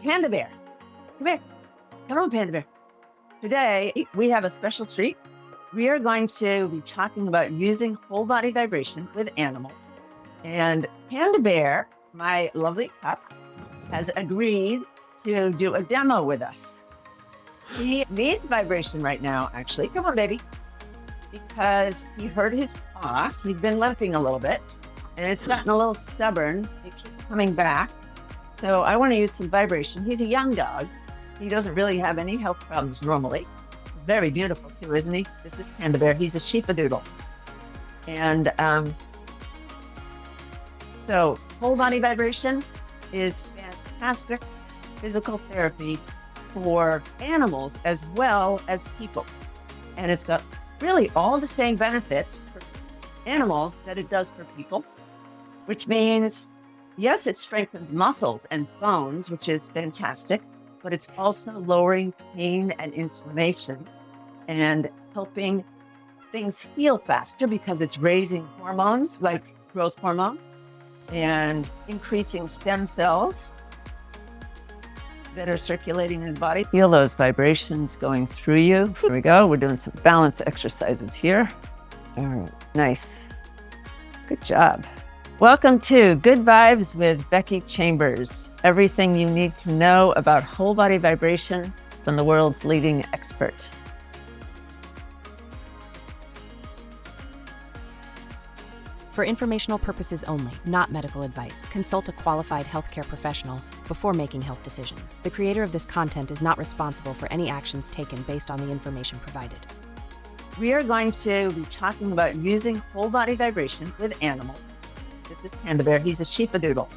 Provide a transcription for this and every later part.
Panda Bear. Come here. Come on, Panda Bear. Today, we have a special treat. We are going to be talking about using whole body vibration with animals. And Panda Bear, my lovely pup, has agreed to do a demo with us. He needs vibration right now, actually. Come on, baby. Because he hurt his paw. He's been limping a little bit, and it's gotten a little stubborn. It keeps coming back. So I want to use some vibration. He's a young dog. He doesn't really have any health problems normally. Very beautiful too, isn't he? This is Panda Bear. He's a sheepadoodle. And so whole body vibration is fantastic physical therapy for animals as well as people. And it's got really all the same benefits for animals that it does for people, which means, yes, it strengthens muscles and bones, which is fantastic, but it's also lowering pain and inflammation and helping things heal faster because it's raising hormones like growth hormone and increasing stem cells that are circulating in the body. Feel those vibrations going through you. Here we go. We're doing some balance exercises here. All right, nice. Good job. Welcome to Good Vibes with Becky Chambers. Everything you need to know about whole body vibration from the world's leading expert. For informational purposes only, not medical advice, consult a qualified healthcare professional before making health decisions. The creator of this content is not responsible for any actions taken based on the information provided. We are going to be talking about using whole body vibration with animals. This is Panda Bear. He's a sheepadoodle.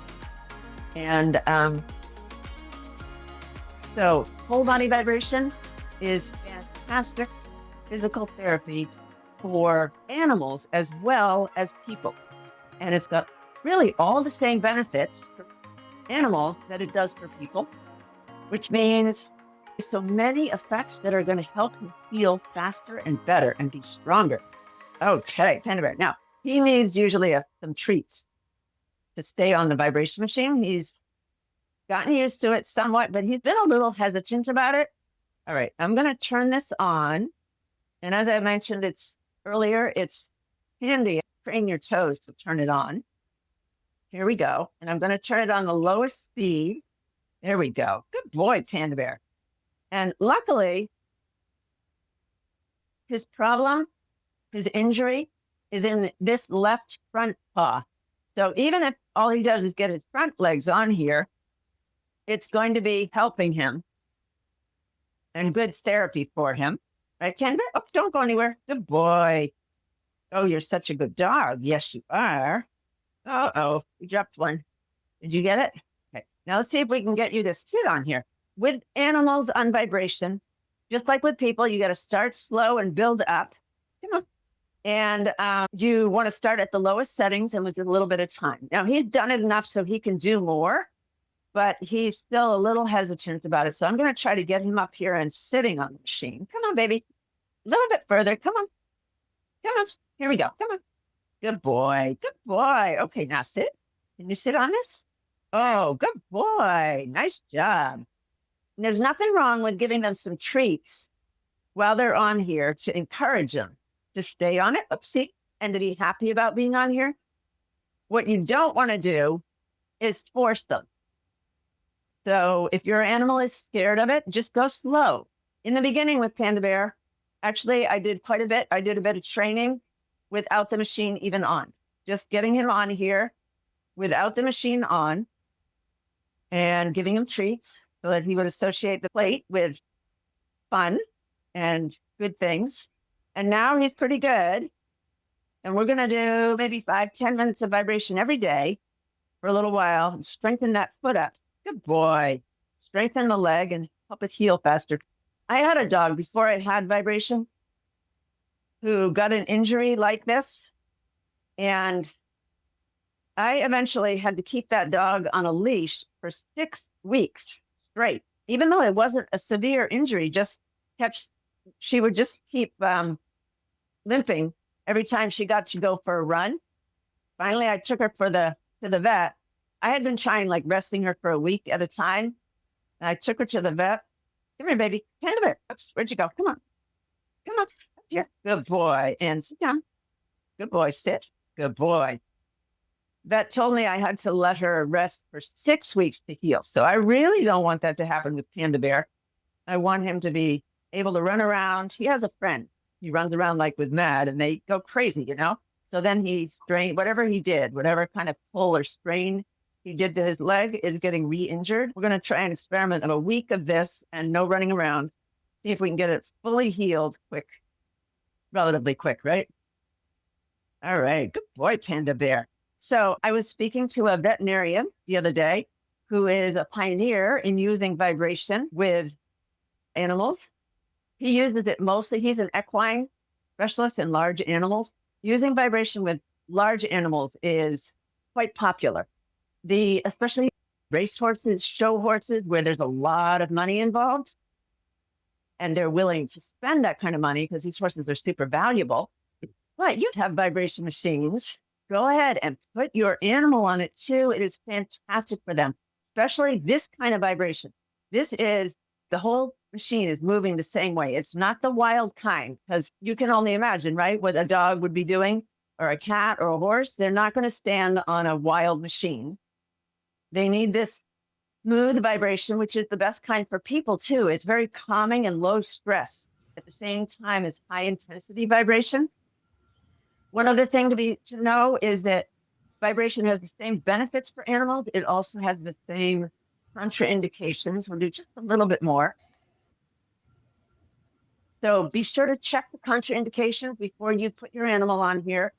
And so whole body vibration is fantastic physical therapy for animals as well as people. And it's got really all the same benefits for animals that it does for people, which means so many effects that are going to help him heal faster and better and be stronger. Okay, Panda Bear. Now, he needs usually some treats to stay on the vibration machine. He's gotten used to it somewhat, but he's been a little hesitant about it. All right, I'm going to turn this on. And as I mentioned, it's handy. Train your toes to turn it on. Here we go. And I'm going to turn it on the lowest speed. There we go. Good boy, Panda Bear. And luckily, his injury is in this left front paw. So even if all he does is get his front legs on here, it's going to be helping him and good therapy for him. Right, Panda Bear? Oh, don't go anywhere. Good boy. Oh, you're such a good dog. Yes, you are. Uh-oh, you dropped one. Did you get it? Okay. Now let's see if we can get you to sit on here. With animals on vibration, just like with people, you got to start slow and build up. Come on. And you want to start at the lowest settings and with a little bit of time. Now, he's done it enough so he can do more, but he's still a little hesitant about it. So I'm going to try to get him up here and sitting on the machine. Come on, baby. A little bit further. Come on. Come on. Here we go. Come on. Good boy. Good boy. Okay, now sit. Can you sit on this? Oh, good boy. Nice job. And there's nothing wrong with giving them some treats while they're on here to encourage them to stay on it. Oopsie. And to be happy about being on here. What you don't want to do is force them. So if your animal is scared of it, just go slow. In the beginning with Panda Bear, actually, I did quite a bit. I did a bit of training without the machine even on. Just getting him on here without the machine on and giving him treats so that he would associate the plate with fun and good things. And now he's pretty good. And we're going to do maybe 5-10 minutes of vibration every day for a little while and strengthen that foot up. Good boy. Strengthen the leg and help it heal faster. I had a dog before I had vibration who got an injury like this. And I eventually had to keep that dog on a leash for 6 weeks straight. Even though it wasn't a severe injury, she would just keep limping every time she got to go for a run. Finally, I took her to the vet. I had been trying resting her for a week at a time, And I took her to the vet. Come here, baby. Panda Bear. Oops, where'd you go? Come on. Come on. Up here. Good boy. And sit down. Good boy. Sit. Good boy. Vet told me I had to let her rest for 6 weeks to heal. So I really don't want that to happen with Panda Bear. I want him to be able to run around. He has a friend. He runs around like with Mad and they go crazy, you know? So then he strained, whatever he did, whatever kind of pull or strain he did to his leg is getting re-injured. We're going to try an experiment of a week of this and no running around. See if we can get it fully healed quick, relatively quick, right? All right. Good boy, Panda Bear. So I was speaking to a veterinarian the other day who is a pioneer in using vibration with animals. He uses it mostly. He's an equine specialist in large animals. Using vibration with large animals is quite popular. Especially race horses, show horses, where there's a lot of money involved, and they're willing to spend that kind of money because these horses are super valuable. But you'd have vibration machines. Go ahead and put your animal on it too. It is fantastic for them, especially this kind of vibration. The whole machine is moving the same way. It's not the wild kind, because you can only imagine, right, what a dog would be doing, or a cat or a horse. They're not going to stand on a wild machine. They need this smooth vibration, which is the best kind for people too. It's very calming and low stress at the same time as high intensity vibration. One other thing to know is that vibration has the same benefits for animals. It also has the same contraindications. We'll do just a little bit more. So be sure to check the contraindications before you put your animal on here.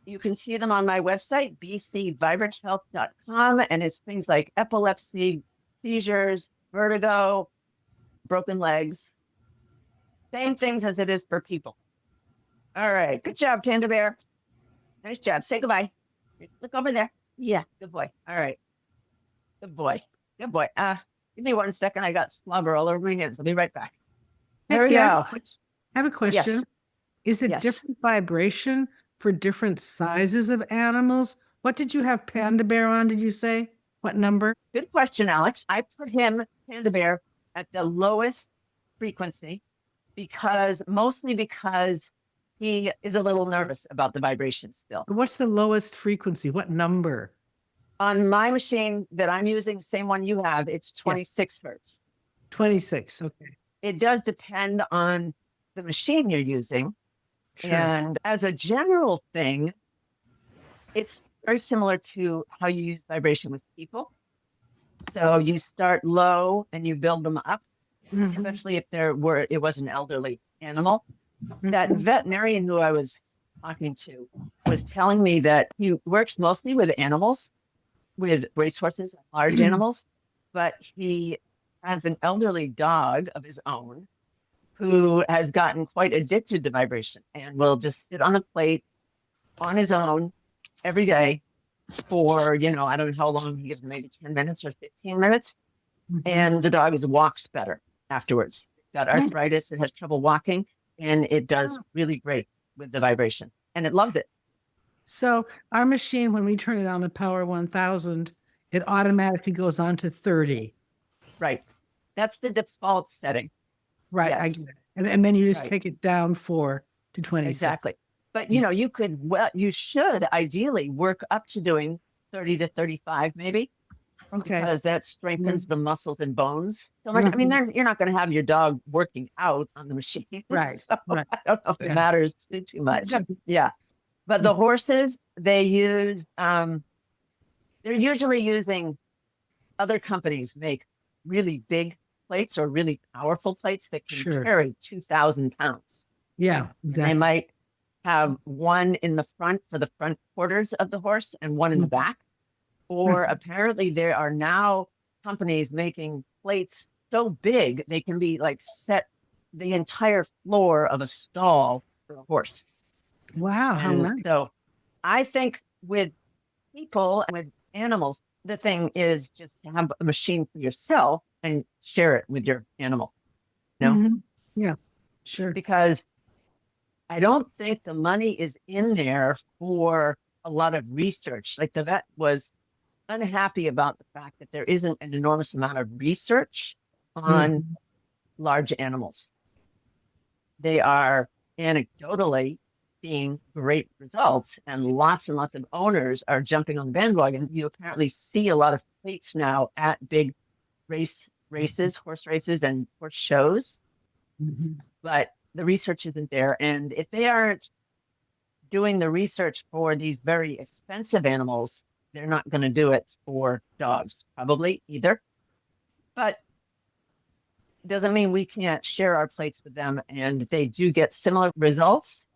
You can see them on my website, bcvibrancehealth.com, and it's things like epilepsy, seizures, vertigo, broken legs, same things as it is for people. All right, good job, Panda Bear. Nice job. Say goodbye. Look over there. Yeah, good boy. All right, good boy. Good boy. Give me 1 second. I got slobber all over my hands. I'll be right back. There we go. I have a question. Yes. Is it Yes. different vibration for different sizes of animals? What did you have Panda Bear on, did you say? What number? Good question, Alex. I put Panda Bear, at the lowest frequency mostly because he is a little nervous about the vibration still. What's the lowest frequency? What number? On my machine that I'm using, same one you have, it's 26 hertz. 26, okay. It does depend on the machine you're using. Sure. And as a general thing, it's very similar to how you use vibration with people. So you start low and you build them up, especially if it was an elderly animal. That veterinarian who I was talking to was telling me that he works mostly with animals, with racehorses, large animals, but he has an elderly dog of his own who has gotten quite addicted to vibration and will just sit on a plate on his own every day for, I don't know how long he gives him, maybe 10 minutes or 15 minutes. And the dog walks better afterwards. It's got arthritis, it has trouble walking, and it does really great with the vibration, and it loves it. So our machine, when we turn it on the Power 1000, it automatically goes on to 30. Right. That's the default setting. Right. Yes. I get it. And then you just take it down 4 to 26. Exactly. But, you should ideally work up to doing 30 to 35 maybe. Okay. Because that strengthens the muscles and bones so much. I mean, then you're not going to have your dog working out on the machine. Right. So Right. I don't know if it matters too much. Yeah. But the horses, they use, they're usually using, other companies make really big plates or really powerful plates that can carry 2,000 pounds. Yeah, exactly. They might have one in the front for the front quarters of the horse and one in the back. Or apparently there are now companies making plates so big they can be like set the entire floor of a stall for a horse. Wow, how nice. So I think with people and with animals, the thing is just to have a machine for yourself and share it with your animal. Yeah, sure. Because I don't think the money is in there for a lot of research. Like the vet was unhappy about the fact that there isn't an enormous amount of research on Mhm. large animals. They are anecdotally seeing great results, and lots of owners are jumping on the bandwagon. You apparently see a lot of plates now at big races, horse races, and horse shows, Mhm. but the research isn't there. And if they aren't doing the research for these very expensive animals, they're not going to do it for dogs, probably either. But doesn't mean we can't share our plates with them, and they do get similar results.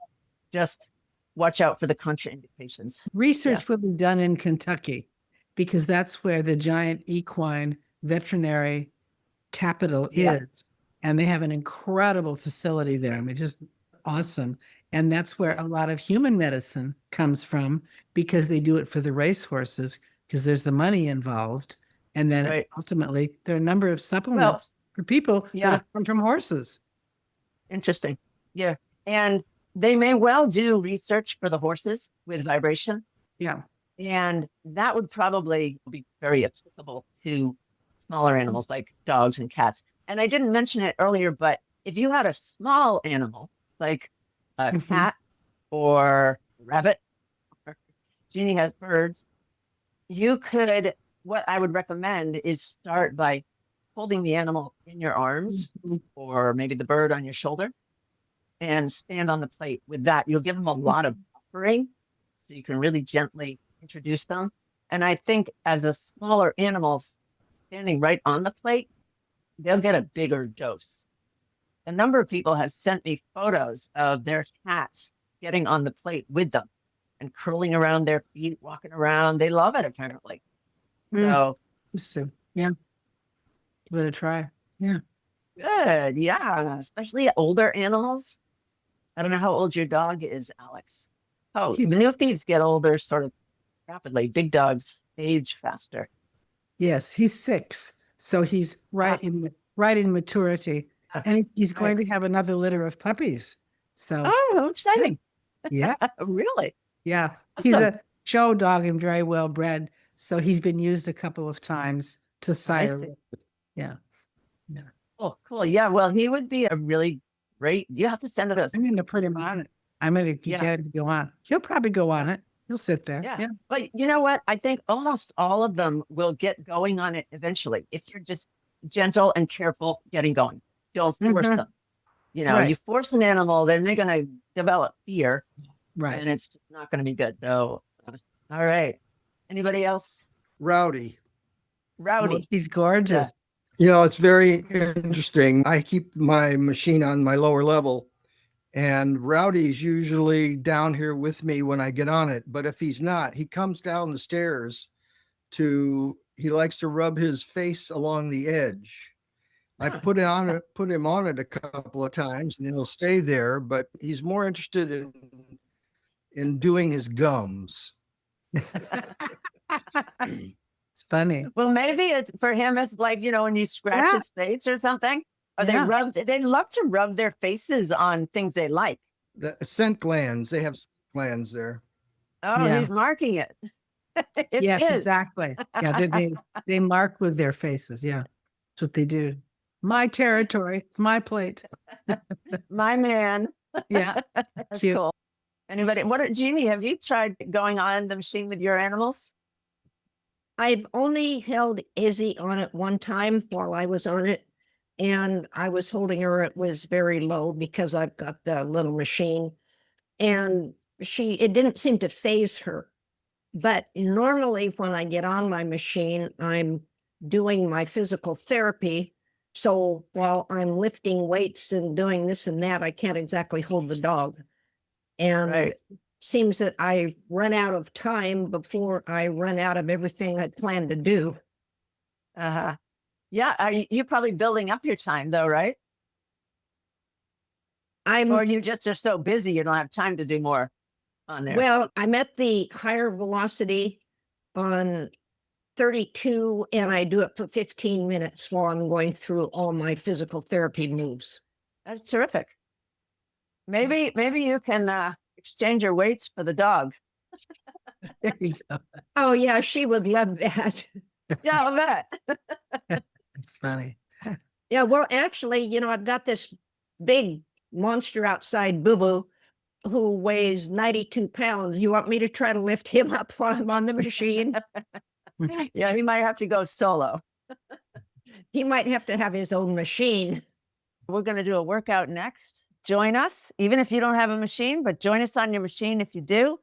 Just watch out for the contraindications. Research will be done in Kentucky because that's where the giant equine veterinary capital Yeah. is. And they have an incredible facility there. I mean, just awesome. And that's where a lot of human medicine comes from because they do it for the racehorses because there's the money involved. And then Right. ultimately, there are a number of supplements for people yeah. that come from horses. Interesting. Yeah. And they may well do research for the horses with vibration. Yeah. And that would probably be very applicable to smaller animals like dogs and cats. And I didn't mention it earlier, but if you had a small animal like a Mhm. cat or rabbit, or Jeannie has birds, you could, what I would recommend is start by holding the animal in your arms Mhm. or maybe the bird on your shoulder and stand on the plate. With that, you'll give them a lot of buffering so you can really gently introduce them. And I think as a smaller animal standing right on the plate, they'll get a bigger dose. A number of people have sent me photos of their cats getting on the plate with them and curling around their feet, walking around. They love it, apparently. So yeah, give it a try. Yeah. good. Yeah. Especially older animals. I don't know how old your dog is, Alex. Oh, He's- Newfies get older sort of rapidly. Big dogs age faster. Yes, he's 6, so he's right in maturity, and he's going to have another litter of puppies. So, Oh, exciting. yeah, Really? yeah, he's Awesome. a show dog and very well bred. So he's been used a couple of times to sire. see. Yeah, Oh, cool. Yeah. Well, he would be a really great. You have to send us. I'm going to put him on it. I'm going to Yeah. get him to go on. He'll probably go on it. He'll sit there. Yeah. Yeah. But you know what? I think almost all of them will get going on it eventually if you're just gentle and careful getting going. You'll force Mhm. them. You know, Right. you force an animal, then they're going to develop fear, Right. and it's just not going to be good. So, all right. Anybody else? Rowdy. Rowdy. He's gorgeous. You know, it's very interesting. I keep my machine on my lower level, and Rowdy's usually down here with me when I get on it. But if he's not, he comes down the stairs he likes to rub his face along the edge. I put him on it a couple of times and he'll stay there, but he's more interested in doing his gums. It's funny. Well, maybe it's for him. It's like, you know, when you scratch his face or something, or Yeah. they love to rub their faces on things they like. The scent glands, they have scent glands there. Oh, Yeah. he's marking it. It's Yes, his. exactly. Yeah, they mark with their faces. Yeah, that's what they do. My territory. It's my plate. My man. Yeah, That's cute. cool. Anybody? Jeannie, have you tried going on the machine with your animals? I've only held Izzy on it one time while I was on it, and I was holding her. It was very low because I've got the little machine, and it didn't seem to phase her. But normally when I get on my machine, I'm doing my physical therapy. So while I'm lifting weights and doing this and that, I can't exactly hold the dog. And Right. seems that I run out of time before I run out of everything I plan to do. Uh-huh. Yeah. You're probably building up your time though, right? Or you just are so busy you don't have time to do more on there. Well, I'm at the higher velocity on 32 and I do it for 15 minutes while I'm going through all my physical therapy moves. That's terrific. Maybe you can exchange your weights for the dog. There you go. Oh, yeah, she would love that. Yeah, I'll bet. It's funny. Yeah, well, actually, I've got this big monster outside, Boo Boo, who weighs 92 pounds. You want me to try to lift him up while I'm on the machine? Yeah, he might have to go solo. He might have to have his own machine. We're going to do a workout next. Join us, even if you don't have a machine, but join us on your machine if you do.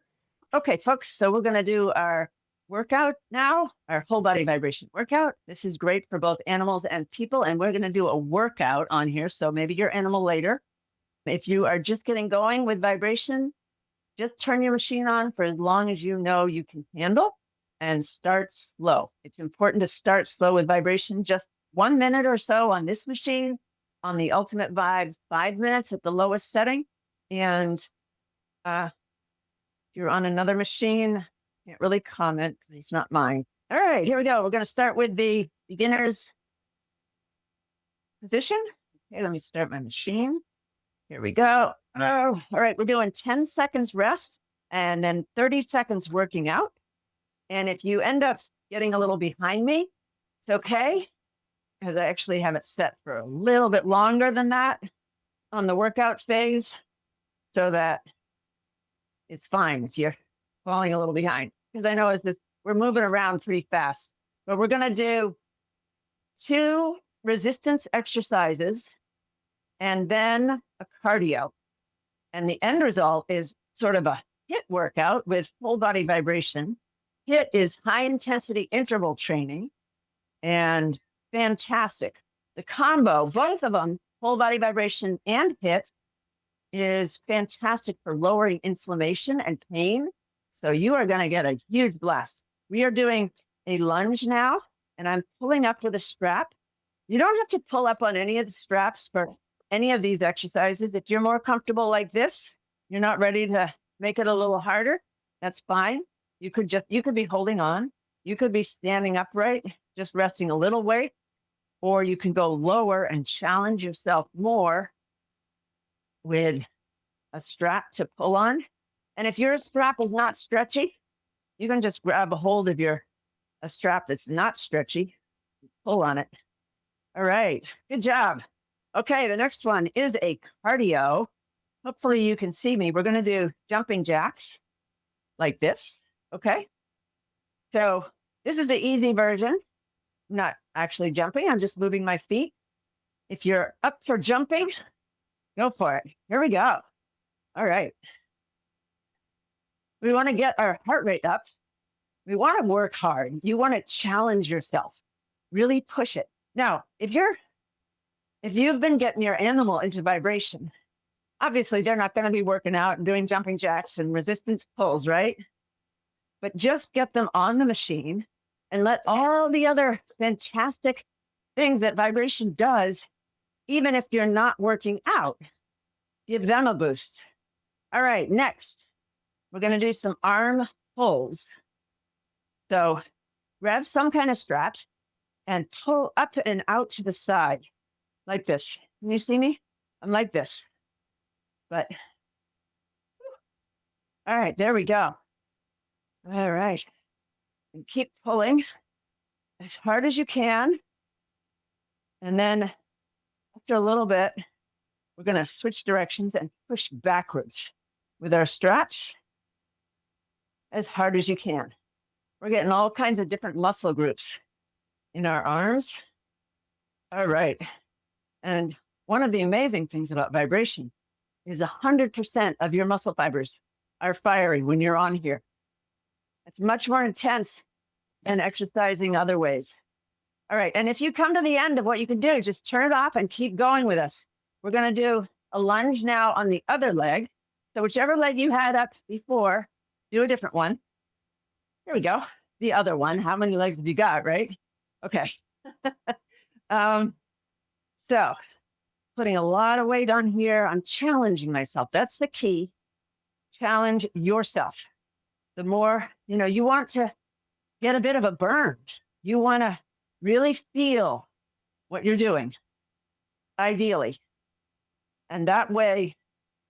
Okay, folks, so we're going to do our workout now, our whole body vibration workout. This is great for both animals and people, and we're going to do a workout on here. So maybe your animal later. If you are just getting going with vibration, just turn your machine on for as long as you know you can handle and start slow. It's important to start slow with vibration, just 1 minute or so on this machine. On the Ultimate Vibes, 5 minutes at the lowest setting. And if you're on another machine, can't really comment. It's not mine. All right, here we go. We're going to start with the beginner's position. Okay, let me start my machine. Here we go. Oh, all right, we're doing 10 seconds rest and then 30 seconds working out. And if you end up getting a little behind me, it's okay, because I actually have it set for a little bit longer than that on the workout phase, so that it's fine if you're falling a little behind. Because I know we're moving around pretty fast, but we're going to do 2 resistance exercises and then a cardio. And the end result is sort of a HIIT workout with full body vibration. HIIT is high intensity interval training, and fantastic. The combo, both of them, full body vibration and HIIT, is fantastic for lowering inflammation and pain. So you are going to get a huge blast. We are doing a lunge now, and I'm pulling up with a strap. You don't have to pull up on any of the straps for any of these exercises. If you're more comfortable like this, you're not ready to make it a little harder, that's fine. You could be holding on. You could be standing upright, just resting a little weight, or you can go lower and challenge yourself more with a strap to pull on. And if your strap is not stretchy, you can just grab a hold of a strap that's not stretchy, pull on it. All right, good job. Okay, the next one is a cardio. Hopefully you can see me. We're going to do jumping jacks like this. Okay. So this is the easy version. I'm not actually jumping. I'm just moving my feet. If you're up for jumping, go for it. Here we go. All right. We want to get our heart rate up. We want to work hard. You want to challenge yourself. Really push it. Now, if you've been getting your animal into vibration, obviously they're not going to be working out and doing jumping jacks and resistance pulls, right? But just get them on the machine and let all the other fantastic things that vibration does, even if you're not working out, give them a boost. All right, next, we're going to do some arm pulls. So grab some kind of strap and pull up and out to the side like this. Can you see me? I'm like this. But, all right, there we go. All right. And keep pulling as hard as you can. And then after a little bit, we're going to switch directions and push backwards with our straps as hard as you can. We're getting all kinds of different muscle groups in our arms. All right. And one of the amazing things about vibration is 100% of your muscle fibers are firing when you're on here. It's much more intense than exercising other ways. All right. And if you come to the end of what you can do, just turn it off and keep going with us. We're going to do a lunge now on the other leg. So whichever leg you had up before, do a different one. Here we go. The other one. How many legs have you got, right? Okay. So putting a lot of weight on here. I'm challenging myself. That's the key. Challenge yourself. The more, you want to get a bit of a burn. You want to really feel what you're doing, ideally. And that way,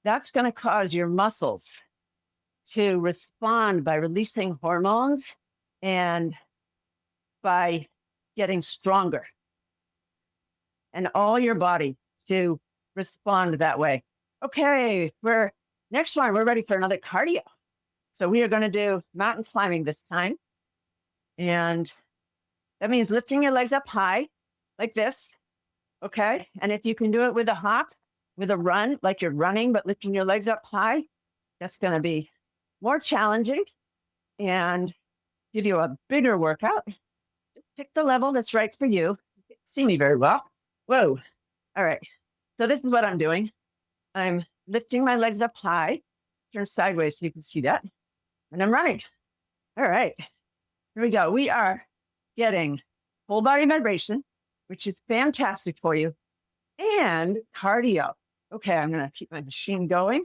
that's going to cause your muscles to respond by releasing hormones and by getting stronger, and all your body to respond that way. Okay, next one, we're ready for another cardio. So we are going to do mountain climbing this time. And that means lifting your legs up high like this. Okay. And if you can do it with a hop, with a run, like you're running, but lifting your legs up high, that's going to be more challenging and give you a bigger workout. Pick the level that's right for you. You can't see me very well. Whoa. All right. So this is what I'm doing. I'm lifting my legs up high, turn sideways so you can see that. And I'm running. All right. Here we go. We are getting whole body vibration, which is fantastic for you, and cardio. Okay, I'm going to keep my machine going.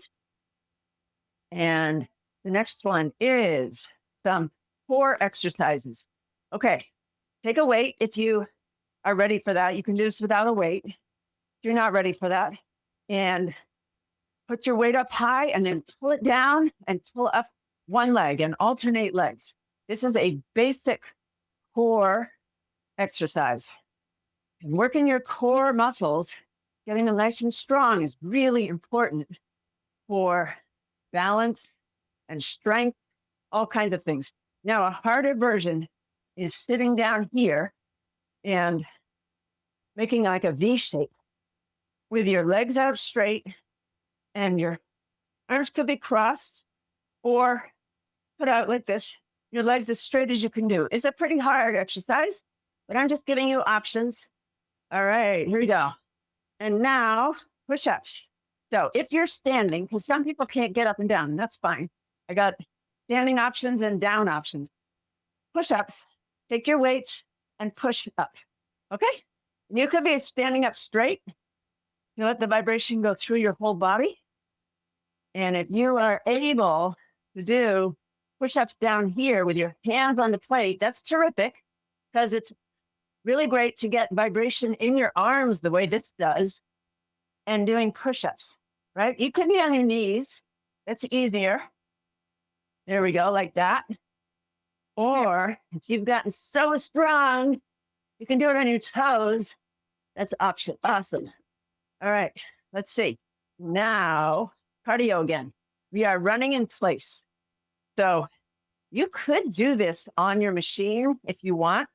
And the next one is some core exercises. Okay, take a weight if you are ready for that. You can do this without a weight. If you're not ready for that, and put your weight up high and then pull it down and pull up one leg and alternate legs. This is a basic core exercise. And working your core muscles, getting them nice and strong is really important for balance and strength, all kinds of things. Now, a harder version is sitting down here and making like a V shape with your legs out straight and your arms could be crossed or put out like this, your legs as straight as you can do. It's a pretty hard exercise, but I'm just giving you options. All right, here we go. And now push-ups. So if you're standing, because some people can't get up and down, and that's fine. I got standing options and down options. Push-ups, take your weights and push up, okay? You could be standing up straight. You let the vibration go through your whole body. And if you are able to do push-ups down here with your hands on the plate, that's terrific, because it's really great to get vibration in your arms the way this does and doing push-ups, right? You could be on your knees. That's easier. There we go, like that. Or if you've gotten so strong, you can do it on your toes. That's option. Awesome. All right, let's see. Now, cardio again. We are running in place. So you could do this on your machine if you want.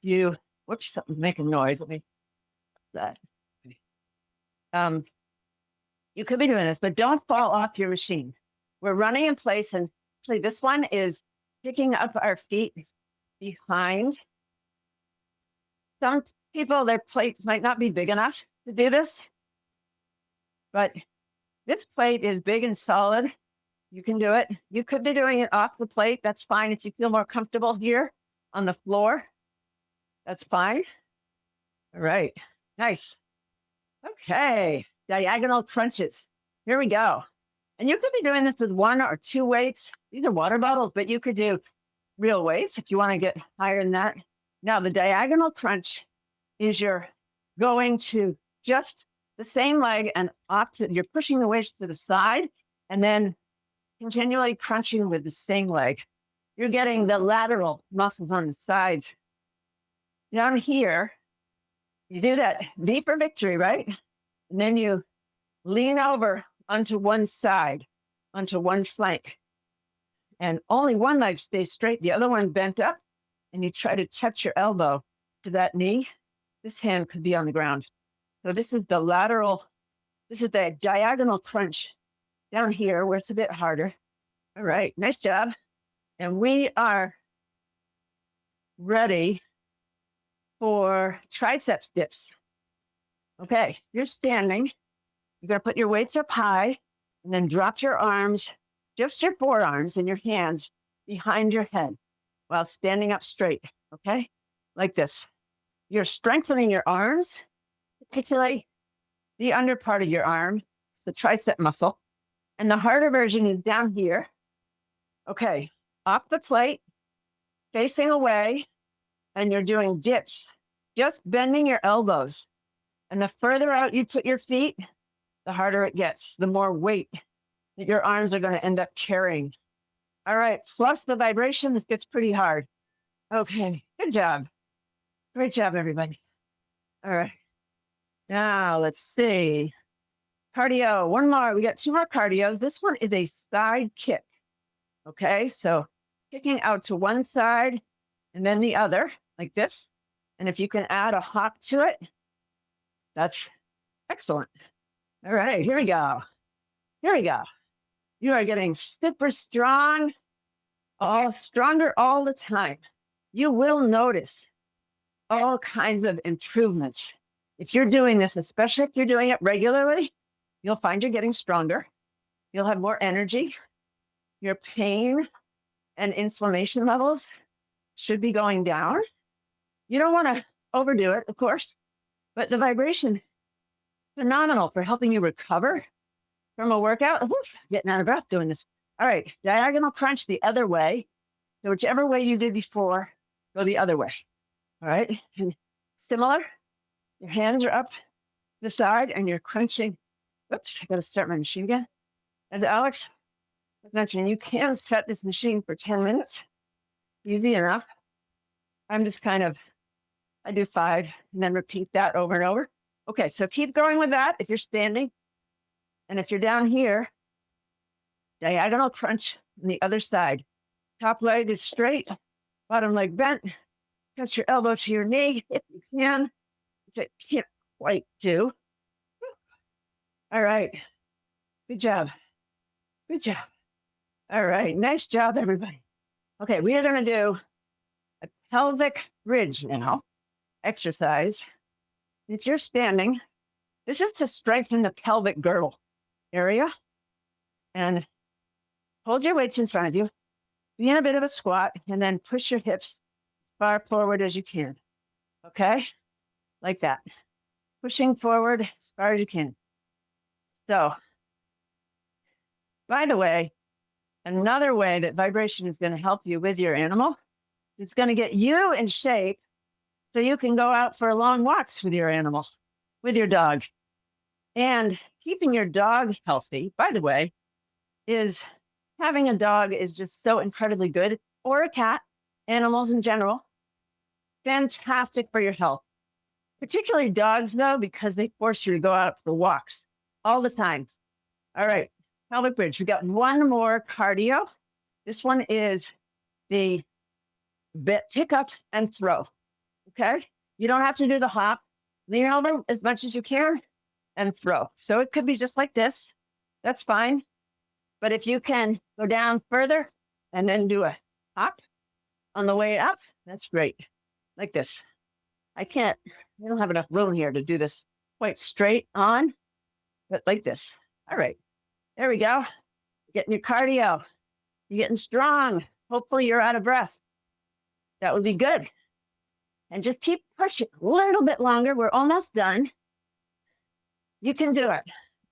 Whoops, something's making noise. Let me that. You could be doing this, but don't fall off your machine. We're running in place, and actually this one is picking up our feet behind. Some people, their plates might not be big enough to do this, but this plate is big and solid. You can do it. You could be doing it off the plate. That's fine. If you feel more comfortable here on the floor, that's fine. All right. Nice. Okay. Diagonal crunches. Here we go. And you could be doing this with one or two weights. These are water bottles, but you could do real weights if you want to get higher than that. Now, the diagonal crunch is you're going to just the same leg and you're pushing the weights to the side and then continually crunching with the same leg. You're getting the lateral muscles on the sides. Down here, you do that V for victory, right? And then you lean over onto one side, onto one flank. And only one leg stays straight, the other one bent up, and you try to touch your elbow to that knee. This hand could be on the ground. So this is the diagonal crunch down here where it's a bit harder. All right, nice job. And we are ready for tricep dips. Okay, you're standing. You're gonna put your weights up high and then drop your arms, just your forearms and your hands behind your head while standing up straight, okay? Like this. You're strengthening your arms, particularly the under part of your arm. It's the tricep muscle. And the harder version is down here. Okay, off the plate, facing away, and you're doing dips, just bending your elbows. And the further out you put your feet, the harder it gets, the more weight that your arms are going to end up carrying. All right, plus the vibration. This gets pretty hard. Okay, good job. Great job, everybody. All right. Now let's see. Cardio, one more. We got 2 more cardios. This one is a side kick. Okay, so kicking out to one side and then the other, like this. And if you can add a hop to it, that's excellent. All right, here we go. Here we go. You are getting super strong, stronger all the time. You will notice all kinds of improvements. If you're doing this, especially if you're doing it regularly, you'll find you're getting stronger. You'll have more energy. Your pain and inflammation levels should be going down. You don't want to overdo it, of course, but the vibration, phenomenal for helping you recover from a workout. Oof, getting out of breath doing this. All right, diagonal crunch the other way. So whichever way you did before, go the other way. All right, and similar, your hands are up the side and you're crunching. Oops, I got to start my machine again. As Alex mentioned, you can set this machine for 10 minutes. Easy enough. I'm just I do 5 and then repeat that over and over. Okay, so keep going with that if you're standing. And if you're down here, diagonal crunch on the other side. Top leg is straight, bottom leg bent. Touch your elbow to your knee if you can, which I can't quite do. All right. Good job. Good job. All right. Nice job, everybody. Okay, we are going to do a pelvic bridge now exercise. If you're standing, this is to strengthen the pelvic girdle area. And hold your weights in front of you. Be in a bit of a squat and then push your hips as far forward as you can. Okay? Like that. Pushing forward as far as you can. So, by the way, another way that vibration is going to help you with your animal, it's going to get you in shape so you can go out for long walks with your animal, with your dog. And keeping your dog healthy, by the way, is having a dog is just so incredibly good, or a cat, animals in general, fantastic for your health. Particularly dogs, though, because they force you to go out for walks all the time. All right, pelvic bridge. We got one more cardio. This one is the pick up and throw. Okay, you don't have to do the hop. Lean over as much as you can and throw. So it could be just like this. That's fine. But if you can go down further and then do a hop on the way up, that's great. Like this. I don't have enough room here to do this quite straight on, but like this. All right. There we go. Getting your cardio. You're getting strong. Hopefully you're out of breath. That would be good. And just keep pushing a little bit longer. We're almost done. You can do it.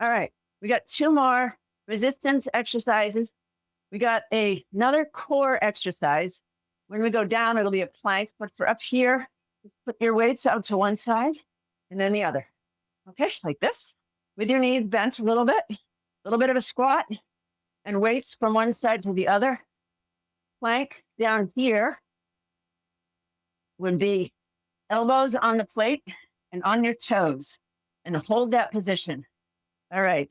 All right. We got 2 more resistance exercises. We got another core exercise. When we go down, it'll be a plank, but for up here, just put your weights out to one side and then the other. Okay, like this, with your knees bent a little bit of a squat, and weights from one side to the other. Plank down here would be elbows on the plate and on your toes, and hold that position. All right,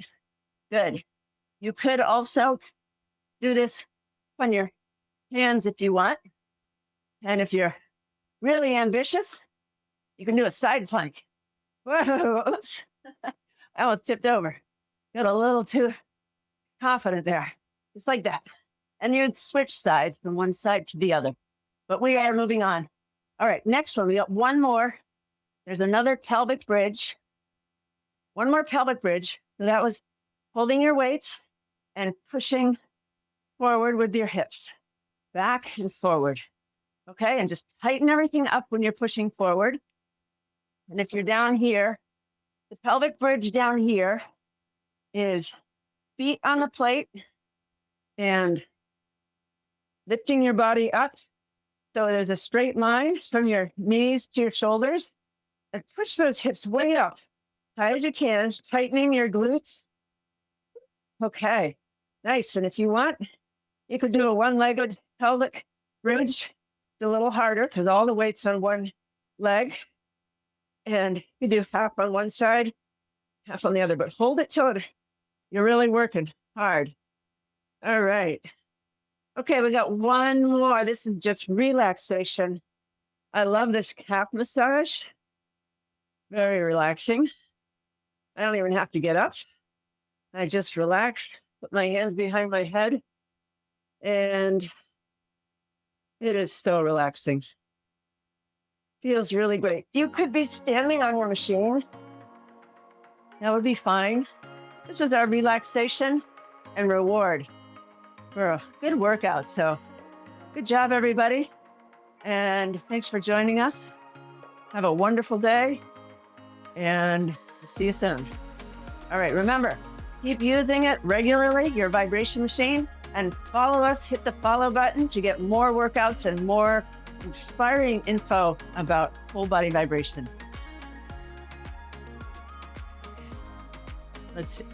good. You could also do this on your hands if you want. And if you're really ambitious, you can do a side plank. Whoa, oops. I almost tipped over. Got a little too confident there. Just like that. And you'd switch sides from one side to the other. But we are moving on. All right, next one. We got one more. There's another pelvic bridge. One more pelvic bridge. So that was holding your weights and pushing forward with your hips. Back and forward. Okay, and just tighten everything up when you're pushing forward. And if you're down here, the pelvic bridge down here is feet on the plate and lifting your body up. So there's a straight line from your knees to your shoulders. And push those hips way up, tight as you can, tightening your glutes. Okay, Nice. And if you want, you could do a one-legged pelvic bridge. It's a little harder because all the weight's on one leg. And you do half on one side, half on the other, but hold it till you're really working hard. All right. Okay, we got one more. This is just relaxation. I love this calf massage. Very relaxing. I don't even have to get up. I just relax, put my hands behind my head, and it is so relaxing. Feels really great. You could be standing on your machine. That would be fine. This is our relaxation and reward for a good workout. So good job, everybody. And thanks for joining us. Have a wonderful day and see you soon. All right, remember, keep using it regularly, your vibration machine, and follow us. Hit the follow button to get more workouts and more inspiring info about whole body vibration. Let's see.